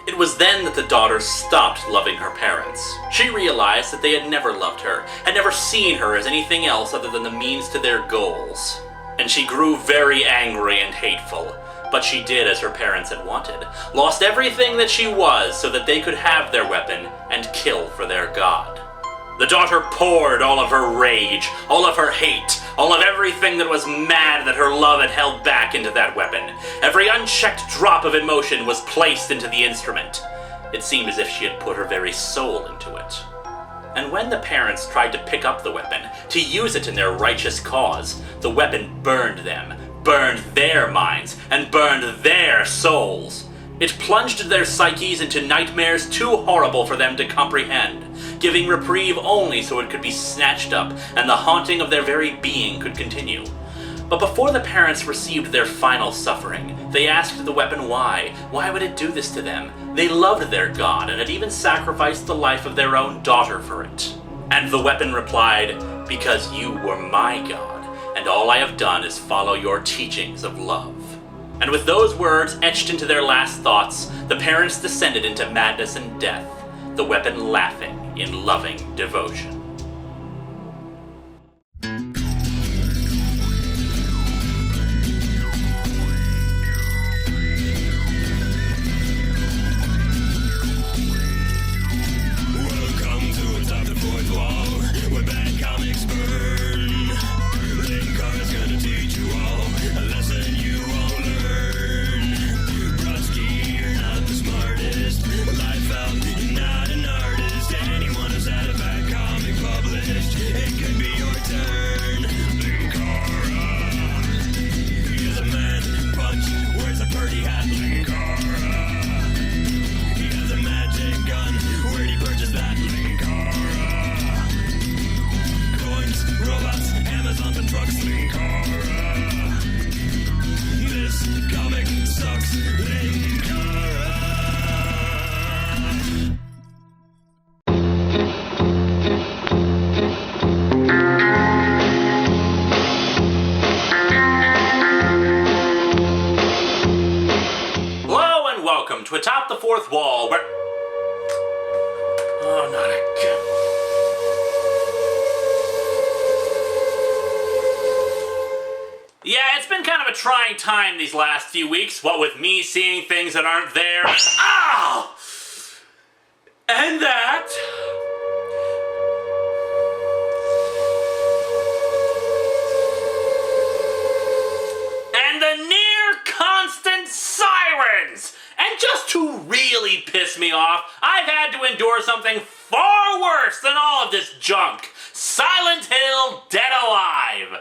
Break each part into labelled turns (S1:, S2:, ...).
S1: It was then that the daughter stopped loving her parents. She realized that they had never loved her, had never seen her as anything else other than the means to their goals. And she grew very angry and hateful. But she did as her parents had wanted, lost everything that she was so that they could have their weapon and kill for their god. The daughter poured all of her rage, all of her hate, all of everything that was mad that her love had held back into that weapon. Every unchecked drop of emotion was placed into the instrument. It seemed as if she had put her very soul into it. And when the parents tried to pick up the weapon, to use it in their righteous cause, the weapon burned them, burned their minds, and burned their souls. It plunged their psyches into nightmares too horrible for them to comprehend, giving reprieve only so it could be snatched up and the haunting of their very being could continue. But before the parents received their final suffering, they asked the weapon why. Why would it do this to them? They loved their god and had even sacrificed the life of their own daughter for it. And the weapon replied, "Because you were my god, and all I have done is follow your teachings of love." And with those words etched into their last thoughts, the parents descended into madness and death, the weapon laughing in loving devotion.
S2: Welcome to Atop the Fourth Wall, where bad comics burn. Linkara's gonna teach you all a lesson you won't learn. Brodsky, you're not the smartest. Life out, you're not an artist. Anyone who's had a bad comic published, it could be your turn. Linkara, he's a man punch, wears a pretty hat. Linkara, he has a magic gun. Where'd he purchase that? Linkara, coins, robots, Amazon and trucks. Linkara, this comic sucks. Linkara.
S1: Hello and welcome to Atop the Fourth Wall, where... Oh, not again. Yeah, it's been kind of a trying time these last few weeks, what with me seeing things that aren't there. Ow! And that... and the near constant sirens! And just to really piss me off, I've had to endure something far worse than all of this junk. Silent Hill Dead Alive!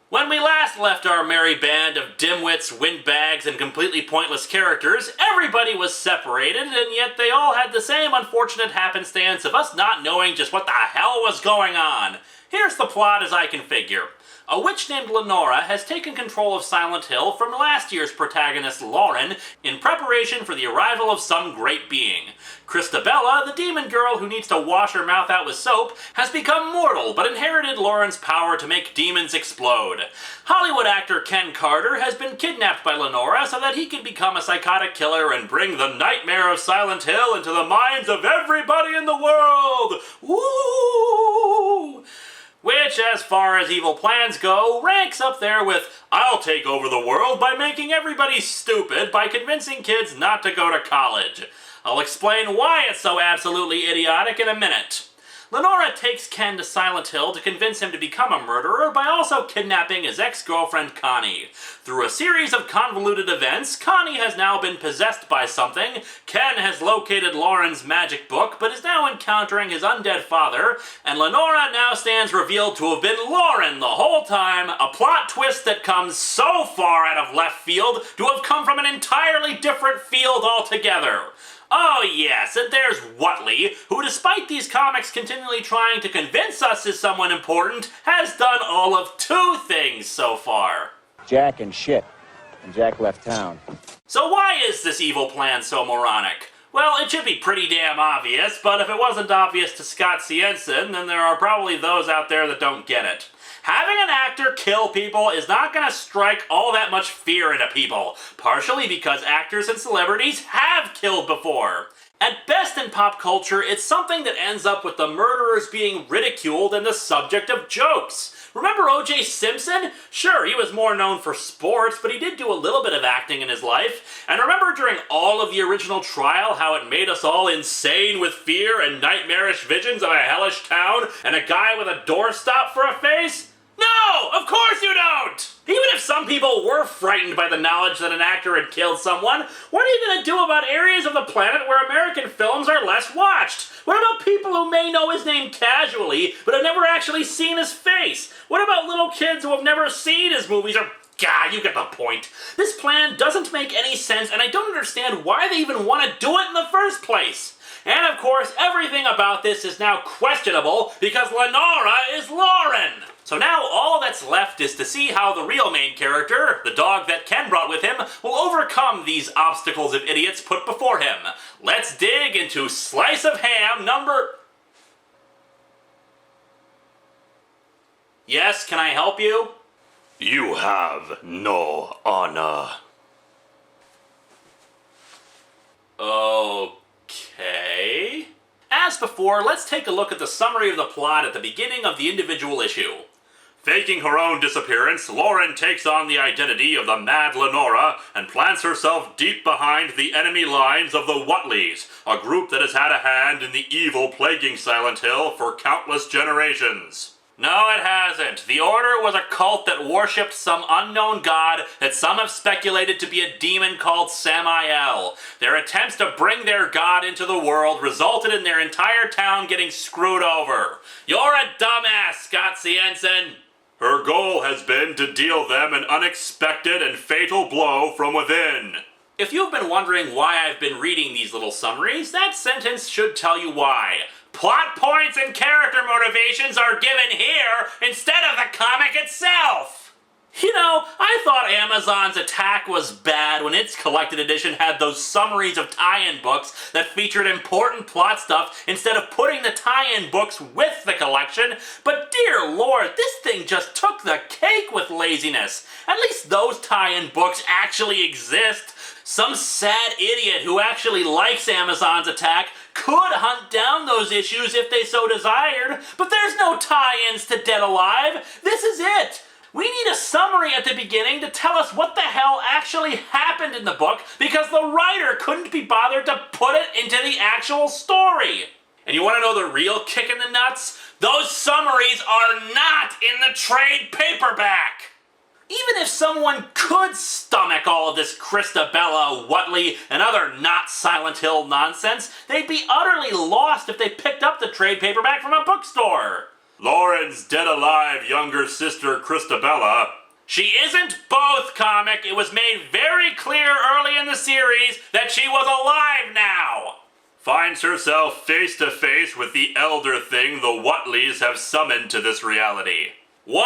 S1: When we last left our merry band of dimwits, windbags, and completely pointless characters, everybody was separated, and yet they all had the same unfortunate happenstance of us not knowing just what the hell was going on. Here's the plot as I can figure. A witch named Lenora has taken control of Silent Hill from last year's protagonist Lauren in preparation for the arrival of some great being. Christabella, the demon girl who needs to wash her mouth out with soap, has become mortal but inherited Lauren's power to make demons explode. Hollywood actor Ken Carter has been kidnapped by Lenora so that he can become a psychotic killer and bring the nightmare of Silent Hill into the minds of everybody in the world. Woo! Which, as far as evil plans go, ranks up there with I'll take over the world by making everybody stupid by convincing kids not to go to college. I'll explain why it's so absolutely idiotic in a minute. Lenora takes Ken to Silent Hill to convince him to become a murderer by also kidnapping his ex-girlfriend Connie. Through a series of convoluted events, Connie has now been possessed by something, Ken has located Lauren's magic book but is now encountering his undead father, and Lenora now stands revealed to have been Lauren the whole time, a plot twist that comes so far out of left field to have come from an entirely different field altogether. Oh yes, and there's Whatley, who despite these comics continually trying to convince us is someone important, has done all of 2 things so far.
S3: Jack and shit. And Jack left town.
S1: So why is this evil plan so moronic? Well, it should be pretty damn obvious, but if it wasn't obvious to Scott Cienson, then there are probably those out there that don't get it. Having an actor kill people is not going to strike all that much fear into people, partially because actors and celebrities have killed before. At best in pop culture, it's something that ends up with the murderers being ridiculed and the subject of jokes. Remember O.J. Simpson? Sure, he was more known for sports, but he did do a little bit of acting in his life. And remember during all of the original trial how it made us all insane with fear and nightmarish visions of a hellish town and a guy with a doorstop for a face? No! Of course you don't! Even if some people were frightened by the knowledge that an actor had killed someone, what are you going to do about areas of the planet where American films are less watched? What about people who may know his name casually, but have never actually seen his face? What about little kids who have never seen his movies or... God, you get the point. This plan doesn't make any sense, and I don't understand why they even want to do it in the first place. And of course, everything about this is now questionable because Lenora is Lauren. So now all that's left is to see how the real main character, the dog that Ken brought with him, will overcome these obstacles of idiots put before him. Let's dig into Slice of Ham number... Yes, can I help you?
S2: You have no honor.
S1: Okay. As before, let's take a look at the summary of the plot at the beginning of the individual issue. Faking her own disappearance, Lauren takes on the identity of the Mad Lenora and plants herself deep behind the enemy lines of the Whatleys, a group that has had a hand in the evil plaguing Silent Hill for countless generations. No, it hasn't. The Order was a cult that worshipped some unknown god that some have speculated to be a demon called Samael. Their attempts to bring their god into the world resulted in their entire town getting screwed over. You're a dumbass, Scott Cienson.
S2: Her goal has been to deal them an unexpected and fatal blow from within.
S1: If you've been wondering why I've been reading these little summaries, that sentence should tell you why. Plot points and character motivations are given here instead of the comic itself. You know, I thought Amazon's Attack was bad when its collected edition had those summaries of tie-in books that featured important plot stuff instead of putting the tie-in books with the collection, but dear lord, this thing just took the cake with laziness. At least those tie-in books actually exist. Some sad idiot who actually likes Amazon's Attack could hunt down those issues if they so desired, but there's no tie-ins to Dead Alive. This is it. We need a summary at the beginning to tell us what the hell actually happened in the book because the writer couldn't be bothered to put it into the actual story. And you want to know the real kick in the nuts? Those summaries are not in the trade paperback. Even if someone could stomach all of this Christabella, Whatley, and other not Silent Hill nonsense, they'd be utterly lost if they picked up the trade paperback from a bookstore.
S2: Lauren's dead-alive younger sister, Christabella.
S1: She isn't both, comic. It was made very clear early in the series that she was alive now.
S2: Finds herself face-to-face with the elder thing the Whatleys have summoned to this reality.
S1: 1.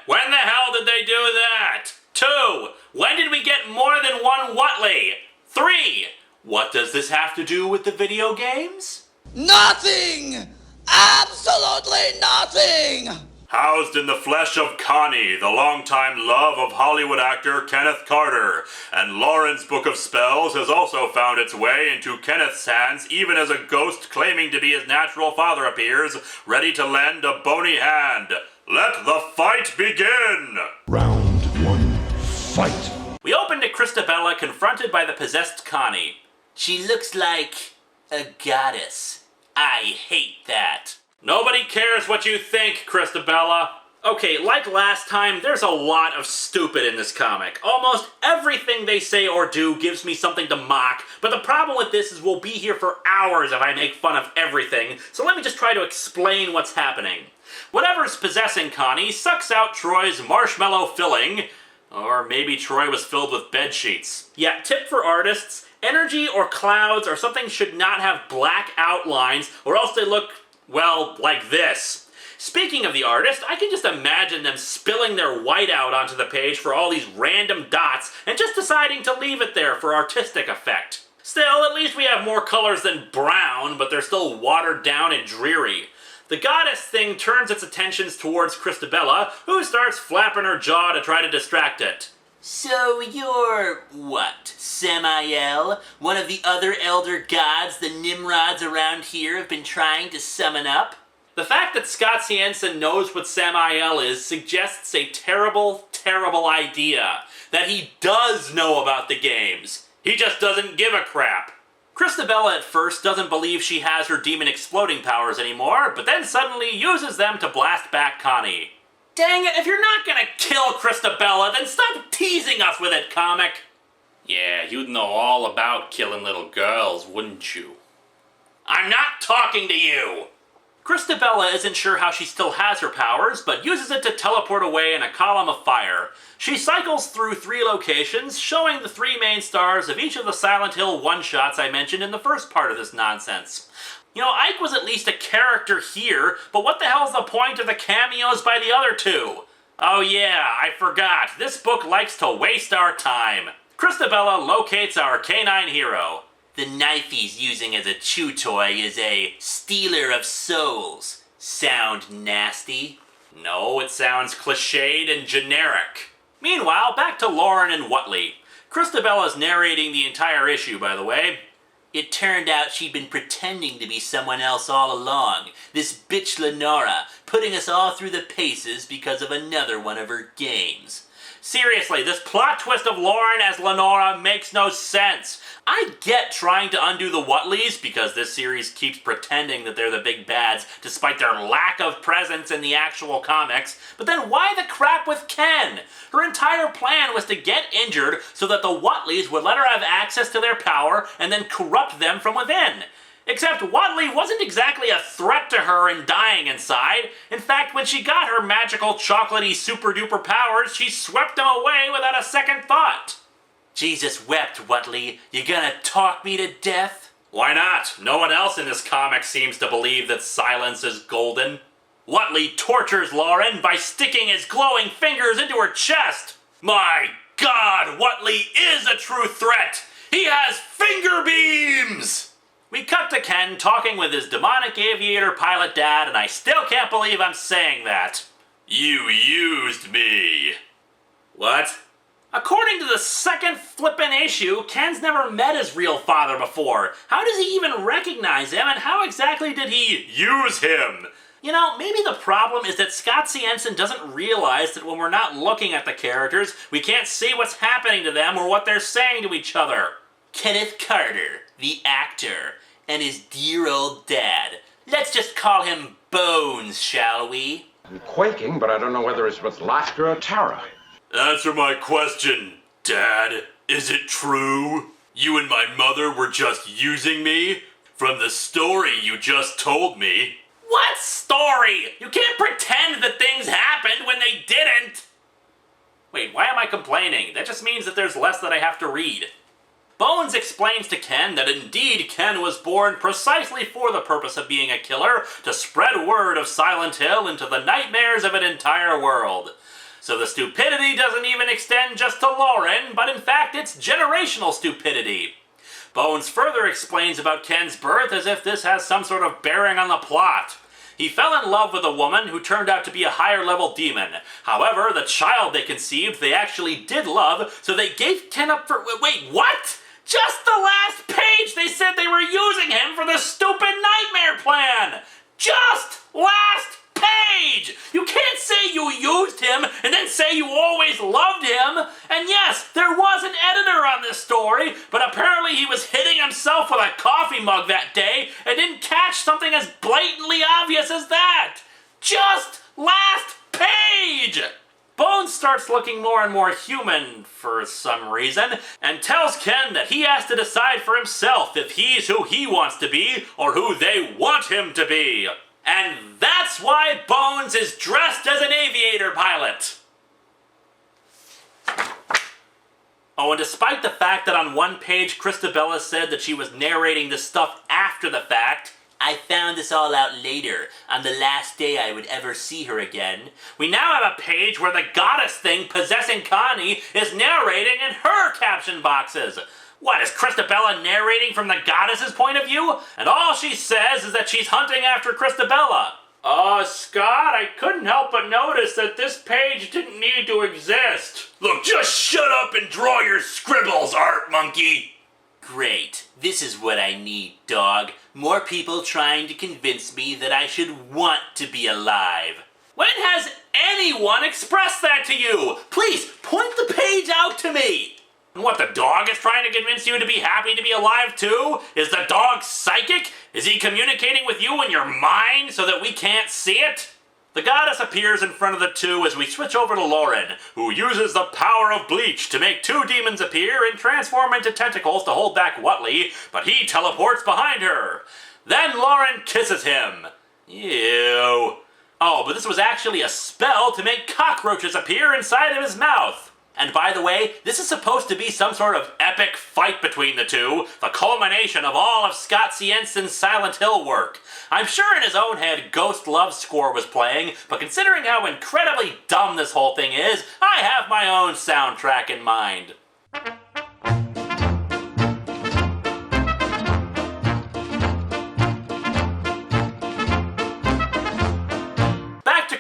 S1: When the hell did they do that? 2. When did we get more than one Whatley? 3. What does this have to do with the video games?
S4: Nothing! Absolutely nothing!
S2: Housed in the flesh of Connie, the longtime love of Hollywood actor Kenneth Carter, and Lauren's Book of Spells has also found its way into Kenneth's hands even as a ghost claiming to be his natural father appears, ready to lend a bony hand. Let the fight begin!
S5: Round 1, fight!
S1: We open to Christabella confronted by the possessed Connie. She looks like a goddess. I hate that. Nobody cares what you think, Christabella. Okay, like last time, there's a lot of stupid in this comic. Almost everything they say or do gives me something to mock, but the problem with this is we'll be here for hours if I make fun of everything, so let me just try to explain what's happening. Whatever's possessing Connie sucks out Troy's marshmallow filling, or maybe Troy was filled with bed sheets. Yeah, tip for artists, energy or clouds or something should not have black outlines or else they look, well, like this. Speaking of the artist, I can just imagine them spilling their white out onto the page for all these random dots and just deciding to leave it there for artistic effect. Still, at least we have more colors than brown, but they're still watered down and dreary. The goddess thing turns its attentions towards Christabella, who starts flapping her jaw to try to distract it.
S6: So you're, what, Samael? One of the other elder gods the Nimrods around here have been trying to summon up?
S1: The fact that Scott Siensen knows what Samael is suggests a terrible, terrible idea. That he does know about the games. He just doesn't give a crap. Christabella at first doesn't believe she has her demon exploding powers anymore, but then suddenly uses them to blast back Connie. Dang it, if you're not gonna kill Christabella, then stop teasing us with it, comic! Yeah, you'd know all about killing little girls, wouldn't you? I'm not talking to you! Christabella isn't sure how she still has her powers, but uses it to teleport away in a column of fire. She cycles through 3 locations, showing the 3 main stars of each of the Silent Hill one-shots I mentioned in the first part of this nonsense. You know, Ike was at least a character here, but what the hell's the point of the cameos by the other 2? Oh yeah, I forgot. This book likes to waste our time. Christabella locates our canine hero.
S6: The knife he's using as a chew toy is a stealer of souls. Sound nasty?
S1: No, it sounds cliched and generic. Meanwhile, back to Lauren and Whatley. Christabella's narrating the entire issue, by the way.
S6: It turned out she'd been pretending to be someone else all along. This bitch Lenora, putting us all through the paces because of another one of her games.
S1: Seriously, this plot twist of Lauren as Lenora makes no sense. I get trying to undo the Whatleys, because this series keeps pretending that they're the big bads, despite their lack of presence in the actual comics, but then why the crap with Ken? Her entire plan was to get injured so that the Whatleys would let her have access to their power and then corrupt them from within. Except Whatley wasn't exactly a threat to her in dying inside. In fact, when she got her magical chocolatey super-duper powers, she swept them away without a second thought.
S6: Jesus wept, Whatley. You gonna talk me to death?
S1: Why not? No one else in this comic seems to believe that silence is golden. Whatley tortures Lauren by sticking his glowing fingers into her chest. My God, Whatley is a true threat! He has finger beams! We cut to Ken talking with his demonic aviator pilot dad, and I still can't believe I'm saying that. You used me. What? According to the second flippin' issue, Ken's never met his real father before. How does he even recognize him, and how exactly did he use him? You know, maybe the problem is that Scott Siensen doesn't realize that when we're not looking at the characters, we can't see what's happening to them or what they're saying to each other.
S6: Kenneth Carter, the actor, and his dear old dad. Let's just call him Bones, shall we?
S7: I'm quaking, but I don't know whether it's with laughter or terror.
S1: Answer my question, Dad. Is it true? You and my mother were just using me? From the story you just told me. What story? You can't pretend that things happened when they didn't! Wait, why am I complaining? That just means that there's less that I have to read. Bones explains to Ken that indeed Ken was born precisely for the purpose of being a killer, to spread word of Silent Hill into the nightmares of an entire world. So the stupidity doesn't even extend just to Lauren, but in fact it's generational stupidity. Bones further explains about Ken's birth as if this has some sort of bearing on the plot. He fell in love with a woman who turned out to be a higher level demon. However, the child they conceived they actually did love, so they gave Ken up for... Wait, what? Just the last page they said they were using him for the stupid nightmare plan! Just last page! You can't say you used him and then say you always loved him. And yes, there was an editor on this story, but apparently he was hitting himself with a coffee mug that day and didn't catch something as blatantly obvious as that. Just last page! Bones starts looking more and more human for some reason, and tells Ken that he has to decide for himself if he's who he wants to be or who they want him to be. And that's why Bones is dressed as an aviator pilot. Oh, and despite the fact that on one page Christabella said that she was narrating this stuff after the fact,
S6: I found this all out later, on the last day I would ever see her again.
S1: We now have a page where the goddess thing possessing Connie is narrating in her caption boxes. What, is Christabella narrating from the goddess's point of view? And all she says is that she's hunting after Christabella. Scott, I couldn't help but notice that this page didn't need to exist.
S6: Look, just shut up and draw your scribbles, art monkey. Great. This is what I need, dog. More people trying to convince me that I should want to be alive.
S1: When has anyone expressed that to you?
S6: Please, point the page out to me.
S1: And what, the dog is trying to convince you to be happy to be alive too? Is the dog psychic? Is he communicating with you in your mind so that we can't see it? The goddess appears in front of the two as we switch over to Lauren, who uses the power of bleach to make two demons appear and transform into tentacles to hold back Whatley, but he teleports behind her. Then Lauren kisses him. Ew. Oh, but this was actually a spell to make cockroaches appear inside of his mouth. And by the way, this is supposed to be some sort of epic fight between the two, the culmination of all of Scott Siensen's Silent Hill work. I'm sure in his own head Ghost Love Score was playing, but considering how incredibly dumb this whole thing is, I have my own soundtrack in mind.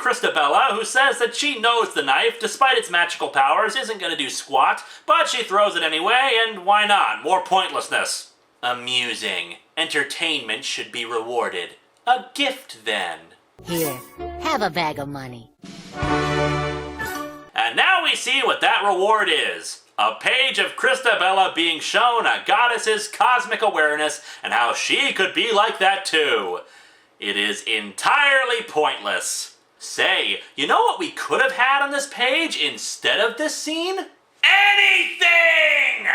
S1: Christabella, who says that she knows the knife, despite its magical powers, isn't going to do squat, but she throws it anyway, and why not? More pointlessness.
S6: Amusing. Entertainment should be rewarded. A gift, then.
S8: Here, have a bag of money.
S1: And now we see what that reward is. A page of Christabella being shown a goddess's cosmic awareness and how she could be like that too. It is entirely pointless. Say, you know what we could have had on this page instead of this scene? Anything!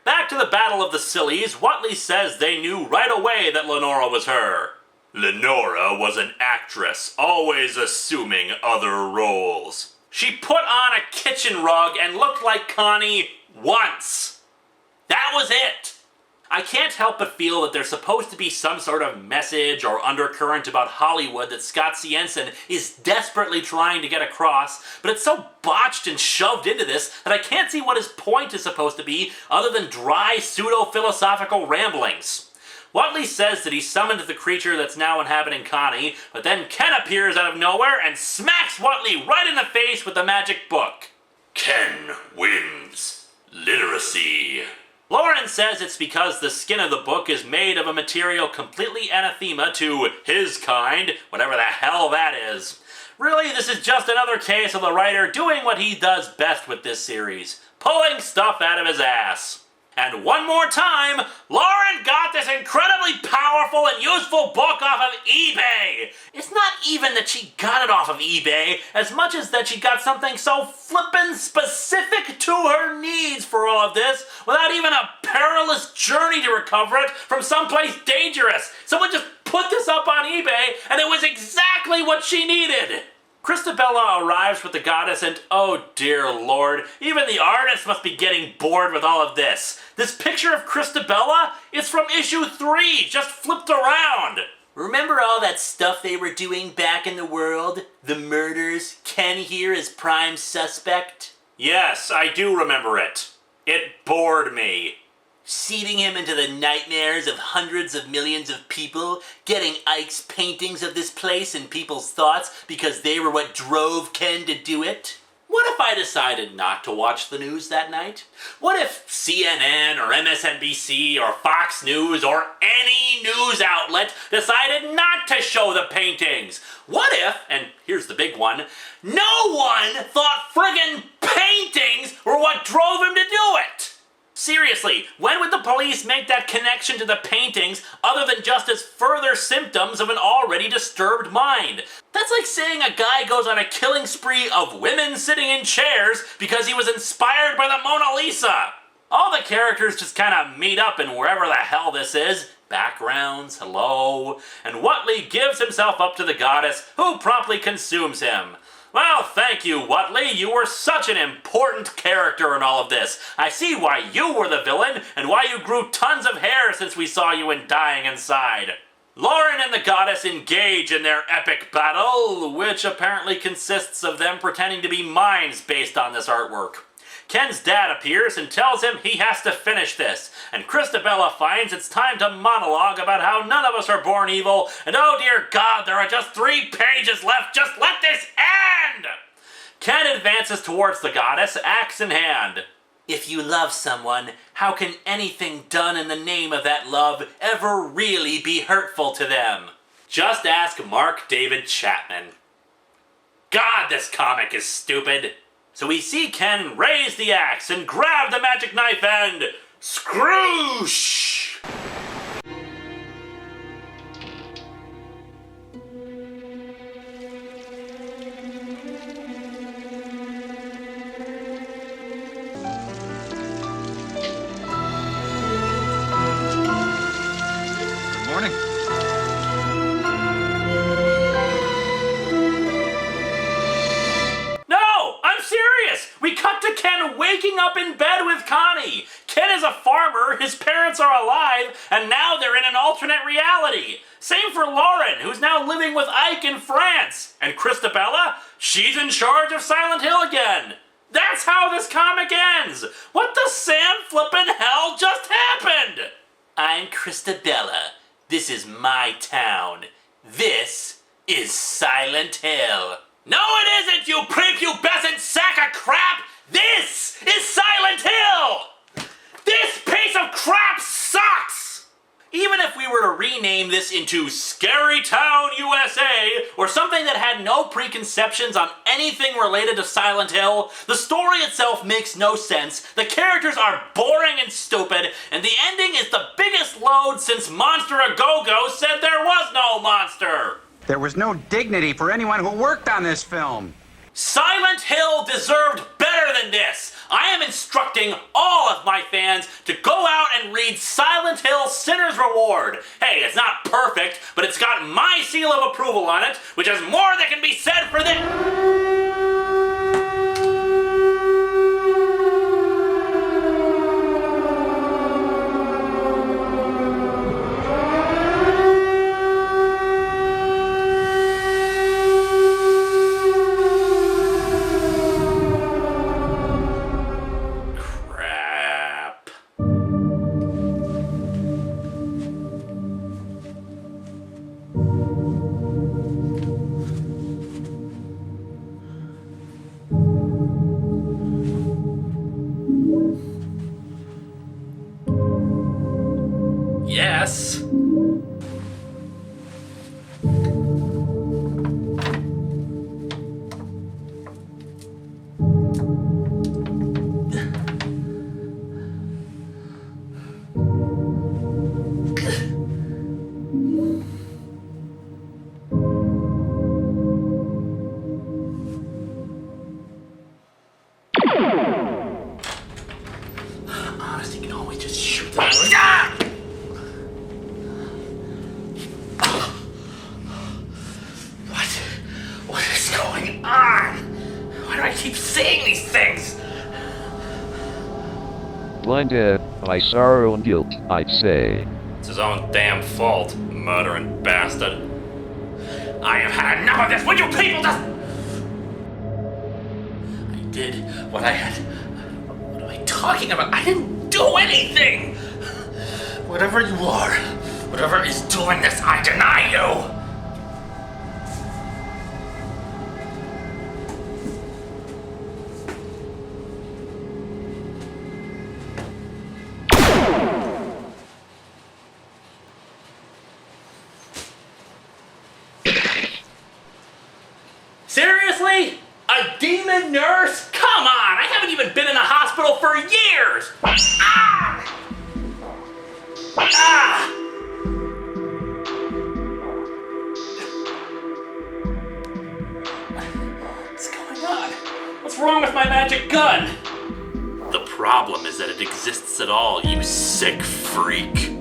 S1: Back to the Battle of the Sillies, Whatley says they knew right away that Lenora was her. Lenora was an actress, always assuming other roles. She put on a kitchen rug and looked like Connie once. That was it. I can't help but feel that there's supposed to be some sort of message or undercurrent about Hollywood that Scott Siensen is desperately trying to get across, but it's so botched and shoved into this that I can't see what his point is supposed to be other than dry pseudo-philosophical ramblings. Whatley says that he summoned the creature that's now inhabiting Connie, but then Ken appears out of nowhere and smacks Whatley right in the face with the magic book. Ken wins. Literacy. Lauren says it's because the skin of the book is made of a material completely anathema to his kind, whatever the hell that is. Really, this is just another case of the writer doing what he does best with this series, pulling stuff out of his ass. And one more time, Lauren got this incredibly powerful and useful book off of eBay. It's not even that she got it off of eBay, as much as that she got something so flippin' specific to her needs for all of this, without even a perilous journey to recover it from someplace dangerous. Someone just put this up on eBay, and it was exactly what she needed. Christabella arrives with the goddess and, oh dear lord, even the artist must be getting bored with all of this. This picture of Christabella is from issue 3, just flipped around.
S6: Remember all that stuff they were doing back in the world? The murders, Ken here as prime suspect?
S1: Yes, I do remember it. It bored me.
S6: Seeding him into the nightmares of hundreds of millions of people, getting Ike's paintings of this place in people's thoughts because they were what drove Ken to do it? What if I decided not to watch the news that night? What if CNN or MSNBC or Fox News or any news outlet decided not to show the paintings? What if, and here's the big one, no one thought friggin' paintings were what drove him to do it? Seriously, when would the police make that connection to the paintings other than just as further symptoms of an already disturbed mind? That's like saying a guy goes on a killing spree of women sitting in chairs because he was inspired by the Mona Lisa. All the characters just kind of meet up in wherever the hell this is. Backgrounds, hello, and Whatley gives himself up to the goddess, who promptly consumes him. Well, thank you, Whatley. You were such an important character in all of this. I see why you were the villain, and why you grew tons of hair since we saw you dying inside. Lauren and the goddess engage in their epic battle, which apparently consists of them pretending to be mimes based on this artwork.
S1: Ken's dad appears and tells him he has to finish this, and Christabella finds it's time to monologue about how none of us are born evil, and oh dear God, there are just 3 pages left, just let this end! Ken advances towards the goddess, axe in hand.
S6: If you love someone, how can anything done in the name of that love ever really be hurtful to them?
S1: Just ask Mark David Chapman. God, this comic is stupid. So we see Ken raise the axe and grab the magic knife and scroosh!
S9: Good morning.
S1: We cut to Ken waking up in bed with Connie. Ken is a farmer, his parents are alive, and now they're in an alternate reality. Same for Lauren, who's now living with Ike in France. And Christabella, she's in charge of Silent Hill again. That's how this comic ends. What the Sam flippin' hell just happened?
S6: I'm Christabella. This is my town. This is Silent Hill.
S1: No, it isn't, you prepubescent sack of crap! This is Silent Hill! This piece of crap sucks! Even if we were to rename this into Scary Town, USA, or something that had no preconceptions on anything related to Silent Hill, the story itself makes no sense, the characters are boring and stupid, and the ending is the biggest load since Monster A Go-Go said there was no monster!
S9: There was no dignity for anyone who worked on this film.
S1: Silent Hill deserved better than this. I am instructing all of my fans to go out and read Silent Hill Sinner's Reward. Hey, it's not perfect, but it's got my seal of approval on it, which is more that can be said for this. Yes. Honestly, you can always just shoot them. Ah! What is going on? Why do I keep seeing these things?
S10: Blinded by sorrow and guilt, I'd say.
S1: It's his own damn fault, murdering bastard. I have had enough of this. Would you people just... I did what I had... What am I talking about? I didn't do anything! Whatever you are, whatever is doing this, I deny you! Seriously? A demon nurse? Come on! I haven't even been in a hospital for years! Ah! Ah! What's going on? What's wrong with my magic gun? The problem is that it exists at all, you sick freak.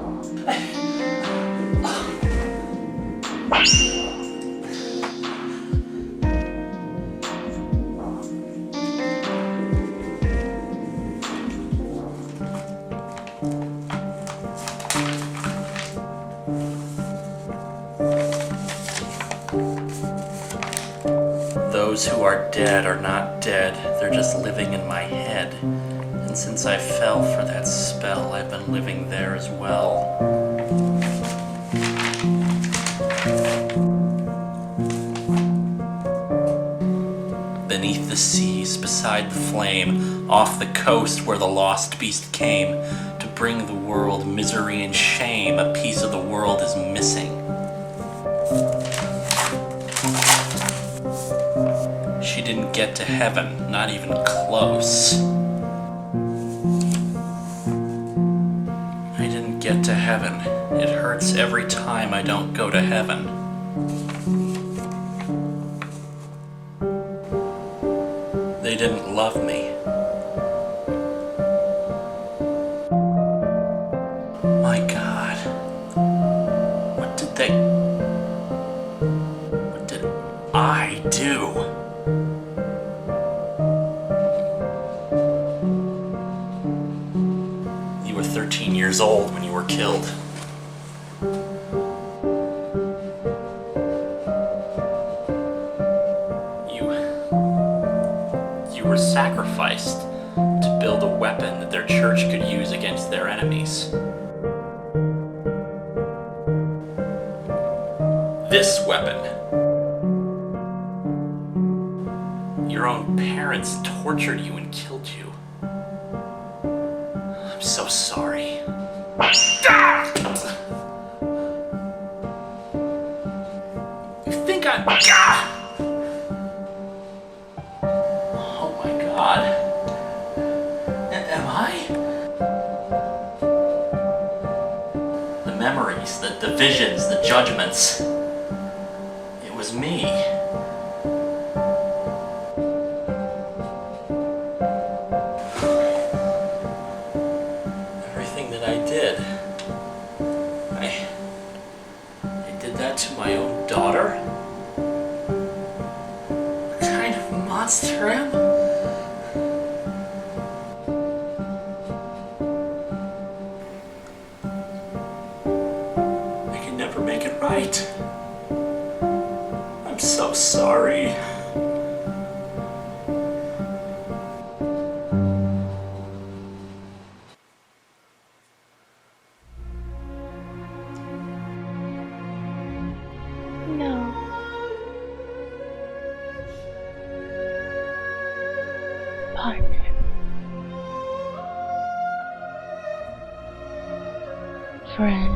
S1: Those who are dead are not dead. They're just living in my head. And since I fell for that spell, I've been living there as well. Beneath the seas, beside the flame, off the coast where the lost beast came, to bring the world misery and shame, a piece of the world is missing. She didn't get to heaven, not even close. I didn't get to heaven. It hurts every time I don't go to heaven. They didn't love me. My God. What did I do? You were 13 years old when you were killed. You were sacrificed to build a weapon that their church could use against their enemies. This weapon. Your own parents tortured you and killed you. I'm so sorry. You think I'm... Oh my God. Am I? The memories, the visions, the judgments. It was me. Everything that I did. I did that to my own daughter? What kind of monster am I? I can never make it right. I'm so sorry.
S11: No. Partner. Friend.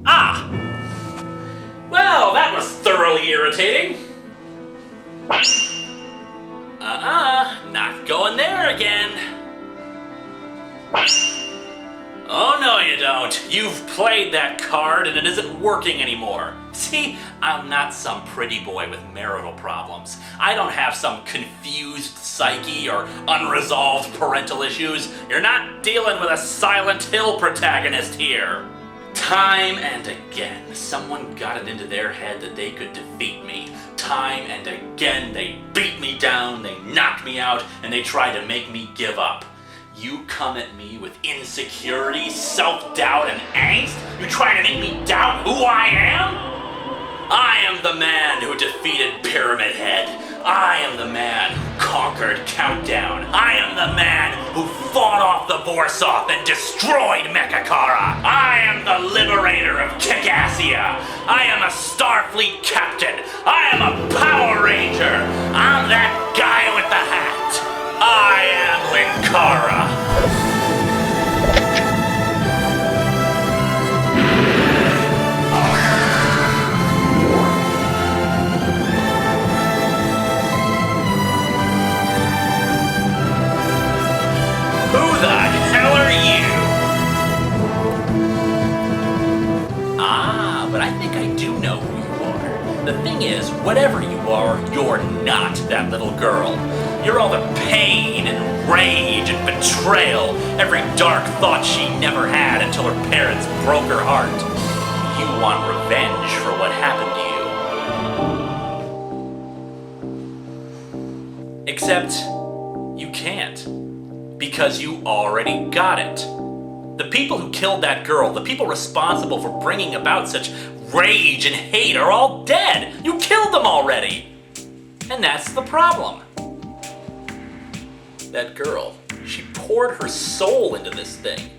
S1: Ah! Well, that was thoroughly irritating. Not going there again. Oh no you don't. You've played that card and it isn't working anymore. See, I'm not some pretty boy with marital problems. I don't have some confused psyche or unresolved parental issues. You're not dealing with a Silent Hill protagonist here. Time and again, someone got it into their head that they could defeat me. Time and again, they beat me down, they knocked me out, and they tried to make me give up. You come at me with insecurity, self-doubt, and angst? You trying to make me doubt who I am? I am the man who defeated Pyramid Head. I am the man who conquered Countdown. I am the man who fought off the Vorsoth and destroyed Mechakara. I am the liberator of Kikassia. I am a Starfleet captain. I am a Power Ranger. I'm that guy with the hat. I am Linkara. Who the hell are you? Ah, but I think I do know who you are. The thing is, whatever you are, you're not that little girl. You're all the pain and rage and betrayal, every dark thought she never had until her parents broke her heart. You want revenge for what happened to you. Except, you can't. Because you already got it. The people who killed that girl, the people responsible for bringing about such rage and hate are all dead. You killed them already. And that's the problem. That girl, she poured her soul into this thing.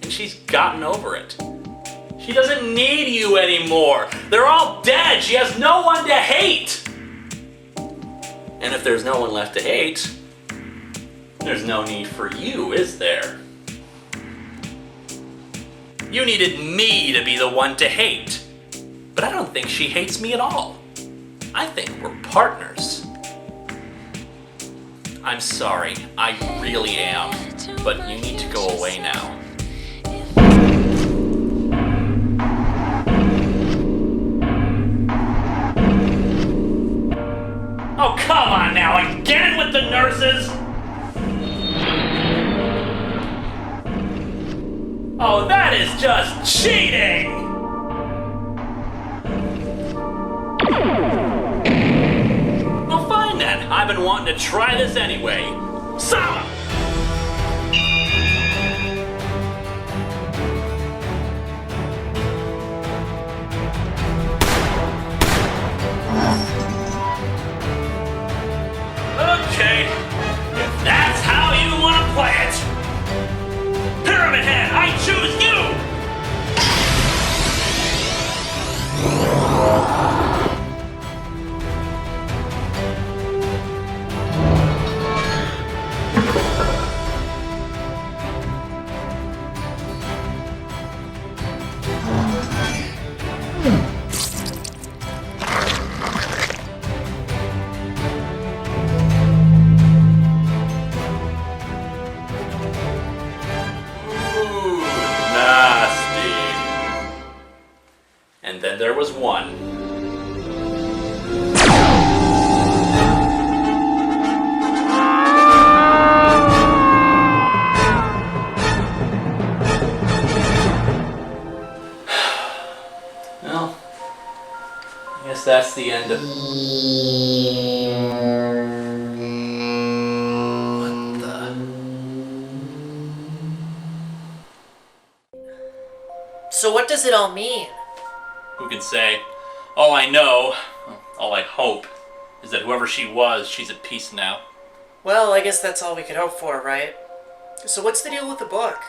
S1: And she's gotten over it. She doesn't need you anymore. They're all dead. She has no one to hate. And if there's no one left to hate, there's no need for you, is there? You needed me to be the one to hate. But I don't think she hates me at all. I think we're partners. I'm sorry, I really am. But you need to go away now. Oh, come on now, again with the nurses? Oh, that is just cheating! Well, fine then. I've been wanting to try this anyway. Sama! Okay, if that's how you want to play it. Pyramid Head, I choose you! And then there was one. Well, I guess that's the end of... What the...
S12: So what does it all mean?
S1: Who can say? All I know, all I hope, is that whoever she was, she's at peace now.
S12: Well, I guess that's all we could hope for, right? So what's the deal with the book?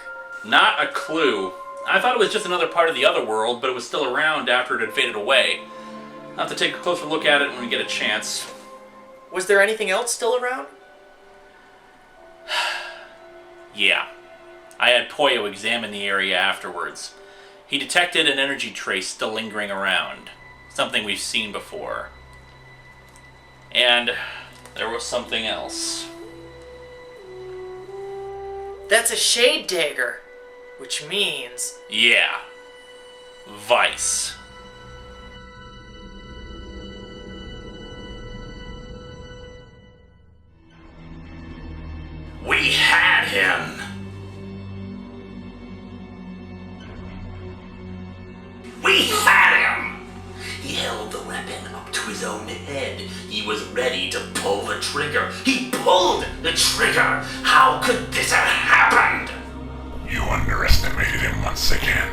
S1: Not a clue. I thought it was just another part of the other world, but it was still around after it had faded away. I'll have to take a closer look at it when we get a chance.
S12: Was there anything else still around?
S1: Yeah. I had Poyo examine the area afterwards. He detected an energy trace still lingering around. Something we've seen before. And there was something else.
S12: That's a shade dagger. Which means...
S1: Yeah. Vyce. We had him! We had him! He held the weapon up to his own head. He was ready to pull the trigger. He pulled the trigger! How could this have happened?
S5: You underestimated him once again,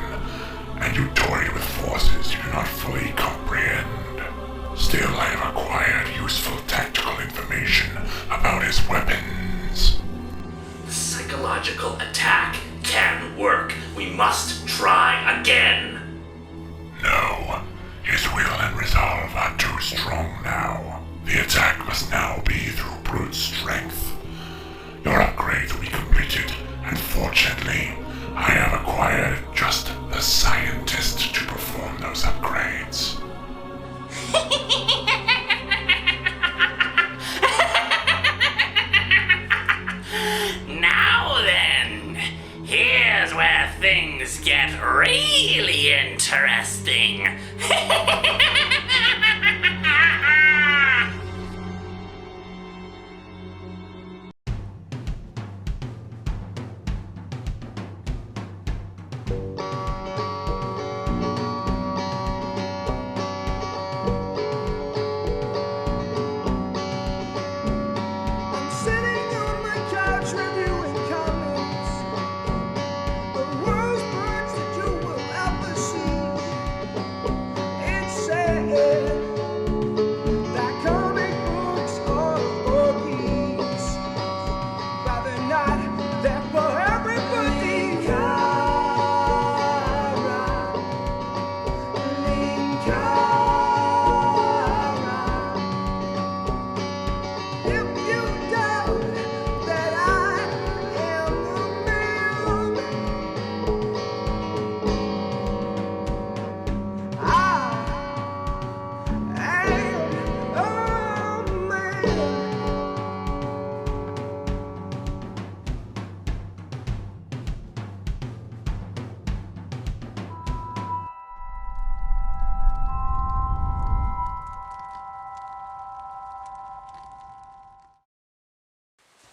S5: and you toyed with forces you do not fully comprehend. Still, I have acquired useful tactical information about his weapons.
S1: The psychological attack can work. We must try again.
S5: No, his will and resolve are too strong now. The attack must now be through brute strength. Your upgrades will be completed, and fortunately, I have acquired just the scientist to perform those upgrades.
S1: Now then, here's where things get really interesting.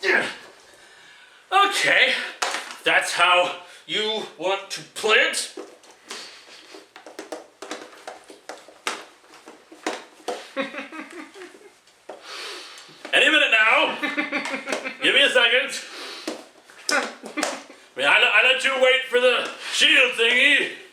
S1: Okay, that's how you want to play it. Any minute now. Give me a second. I mean, I let you wait for the shield thingy.